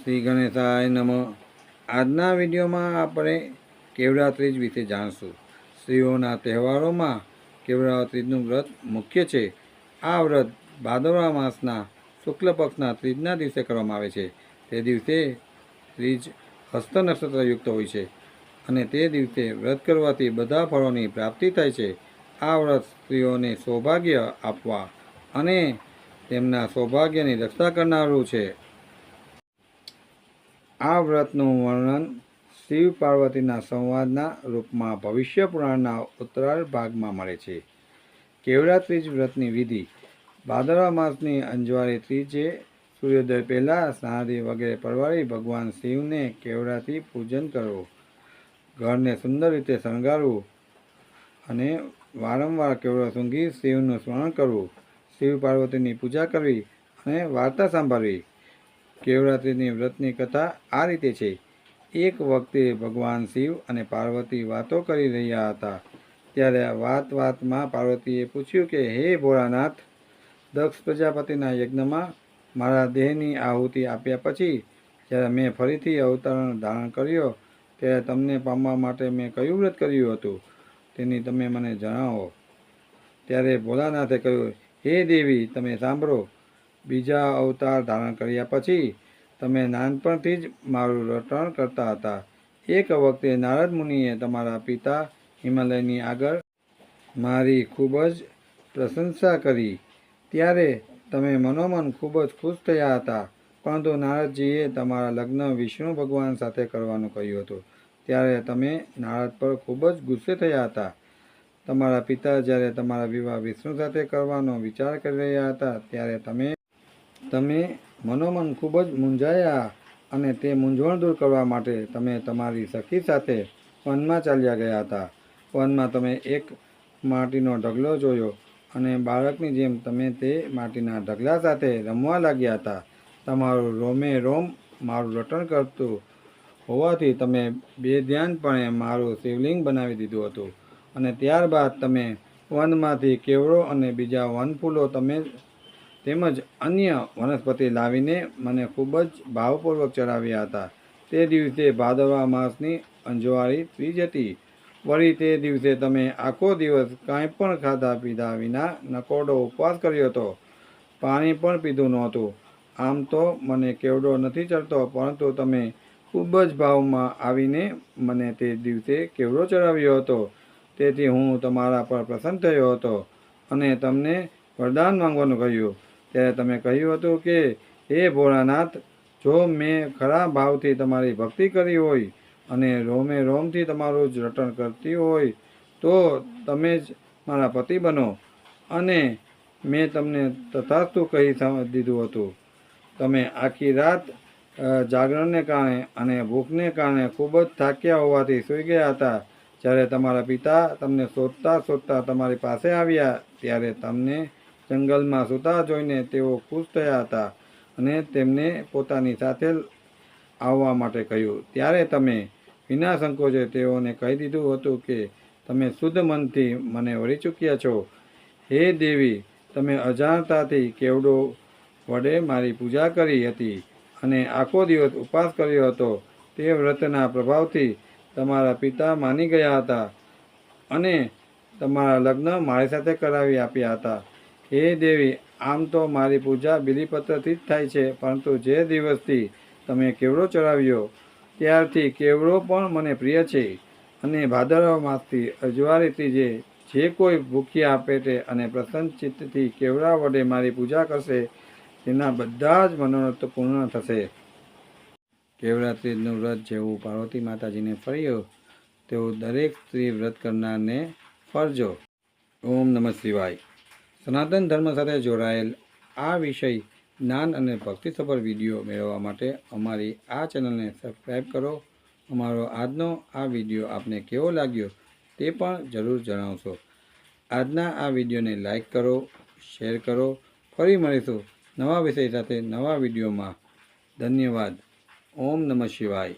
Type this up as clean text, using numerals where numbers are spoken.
શ્રી ગણેશાય નમઃ. આજના વિડીયોમાં આપણે કેવડા ત્રીજ વિશે જાણશું. સ્ત્રીઓના તહેવારોમાં કેવડા ત્રીજનું વ્રત મુખ્ય છે. આ વ્રત ભાદરવા માસના શુક્લ પક્ષના ત્રીજના દિવસે કરવામાં આવે છે. તે દિવસે ત્રીજ હસ્ત નક્ષત્રયુક્ત હોય છે અને તે દિવસે વ્રત કરવાથી બધા ફળોની પ્રાપ્તિ થાય છે. આ વ્રત સ્ત્રીઓને સૌભાગ્ય આપવા અને તેમના સૌભાગ્યની રક્ષા કરનારું છે. આ વ્રતનું વર્ણન શિવ પાર્વતીના સંવાદના રૂપમાં ભવિષ્ય પુરાણના ઉત્તરાર્ધ ભાગમાં મળે છે. કેવડા ત્રીજ વ્રતની વિધિ. ભાદરવા માસની અંજવારી ત્રીજે સૂર્યોદય પહેલાં સ્નાનાદિ વગેરે પરવારી ભગવાન શિવને કેવડાથી પૂજન કરવું, ઘરને સુંદર રીતે શણગારવું અને વારંવાર કેવડો સૂંઘી શિવનું સ્મરણ કરવું, શિવ પાર્વતીની પૂજા કરવી અને વાર્તા સાંભળવી. કેવડા ત્રીજની વ્રતની કથા આ રીતે છે. એક વખતે ભગવાન શિવ અને પાર્વતી વાતો કરી રહ્યા હતા. ત્યારે વાતમાં પાર્વતીએ પૂછ્યું કે હે ભોળાનાથ, દક્ષ પ્રજાપતિના યજ્ઞમાં મારા દેહની આહુતિ આપ્યા પછી જ્યારે મેં ફરીથી અવતાર ધારણ કર્યો ત્યારે તમને પામવા માટે મેં કયું વ્રત કર્યું હતું તેની તમે મને જણાવો. ત્યારે ભોળાનાથે કહ્યું, હે દેવી, તમે સાંભળો. બીજા અવતાર ધારણ કર્યા પછી તમે નાનપણથી જ મારું રટણ કરતા હતા. એક વખતે નારદ મુનિએ તમારા પિતા હિમાલયની આગળ મારી ખૂબ જ પ્રશંસા કરી. ત્યારે તમે મનોમન ખૂબ જ ખુશ થયા હતા. પરંતુ નારદજીએ તમારા લગ્ન વિષ્ણુ ભગવાન સાથે કરવાનું કહ્યું હતું. ત્યારે તમે નારદ પર ખૂબ જ ગુસ્સે થયા હતા. તમારા પિતા જ્યારે તમારા વિવાહ વિષ્ણુ સાથે કરવાનો વિચાર કરી રહ્યા હતા ત્યારે તમે મનોમન ખૂબ જ મૂંઝાયા અને તે મૂંઝવણ દૂર કરવા માટે તમે તમારી સખી સાથે વનમાં ચાલ્યા ગયા હતા. વનમાં તમે એક માટીનો ઢગલો જોયો અને બાળકની જેમ તમે તે માટીના ઢગલા સાથે રમવા લાગ્યા હતા. તમારું રોમે રોમ મારું રટણ કરતું હોવાથી તમે બેધ્યાનપણે મારું શિવલિંગ બનાવી દીધું હતું અને ત્યારબાદ તમે વનમાંથી કેવડો અને બીજા વનફૂલો તેમજ અન્ય વનસ્પતિ લાવીને મને ખૂબ જ ભાવપૂર્વક ચડાવ્યા હતા. તે દિવસે ભાદરવા માસની અંજવારી ત્રીજ હતી. વળી તે દિવસે તમે આખો દિવસ કાંઈ પણ ખાધા પીધા વિના નકોરડો ઉપવાસ કર્યો હતો. પાણી પણ પીધું નહોતું. આમ તો મને કેવડો નથી ચડતો, પરંતુ તમે ખૂબ જ ભાવમાં આવીને મને તે દિવસે કેવડો ચડાવ્યો હતો. તેથી હું તમારા પર પ્રસન્ન થયો હતો અને તમને વરદાન માંગવાનું કહ્યું. ત્યારે તમે કહ્યું હતું કે હે ભોળાનાથ, જો મેં ખરા ભાવથી તમારી ભક્તિ કરી હોય અને રોમે રોમથી તમારું જ રટણ કરતી હોય તો તમે જ મારા પતિ બનો. અને મેં તમને તથાસ્તુ કહી દીધું હતું. તમે આખી રાત જાગરણને કારણે અને ભૂખને કારણે ખૂબ જ થાક્યા હોવાથી સૂઈ ગયા હતા. જ્યારે તમારા પિતા તમને શોધતા તમારી પાસે આવ્યા ત્યારે તમને જંગલમાં સૂતા જોઈને તેઓ ખુશ થયા હતા અને તેમને પોતાની સાથે આવવા માટે કહ્યું. ત્યારે તમે વિના સંકોચે તેઓને કહી દીધું હતું કે તમે શુદ્ધ મનથી મને વળી ચૂક્યા છો. હે દેવી, તમે અજાણતાથી કેવડો વડે મારી પૂજા કરી હતી અને આખો દિવસ ઉપવાસ કર્યો હતો. તે વ્રતના પ્રભાવથી તમારા પિતા માની ગયા હતા અને તમારા લગ્ન મારી સાથે કરાવી આપ્યા હતા. હે દેવી, આમ તો મારી પૂજા બિલીપત્રથી જ થાય છે, પરંતુ જે દિવસથી તમે કેવડો ચડાવ્યો ત્યારથી કેવડો પણ મને પ્રિય છે. અને ભાદરવા માસથી અંજવારી ત્રીજે જે કોઈ ભૂખ્યા પેટે અને પ્રસન્ન ચિત્તથી કેવડા વડે મારી પૂજા કરશે તેના બધા જ મનોરથ પૂર્ણ થશે. કેવડા ત્રીજનું વ્રત જેવું પાર્વતી માતાજીને ફળ્યું તેવું દરેક સ્ત્રી વ્રત કરનારને ફળજો. ઓમ નમઃ શિવાય. સનાતન ધર્મ સાથે જોડાયેલ આ વિષય જ્ઞાન અને ભક્તિસભર વિડીયો મેળવવા માટે અમારી આ ચેનલને સબસ્ક્રાઈબ કરો. અમારો આજનો આ વિડીયો આપને કેવો લાગ્યો તે પણ જરૂર જણાવશો. આજના આ વિડીયોને લાઈક કરો, શેર કરો. ફરી મળીશું નવા વિષય સાથે નવા વિડીયોમાં. ધન્યવાદ. ઓમ નમઃ શિવાય.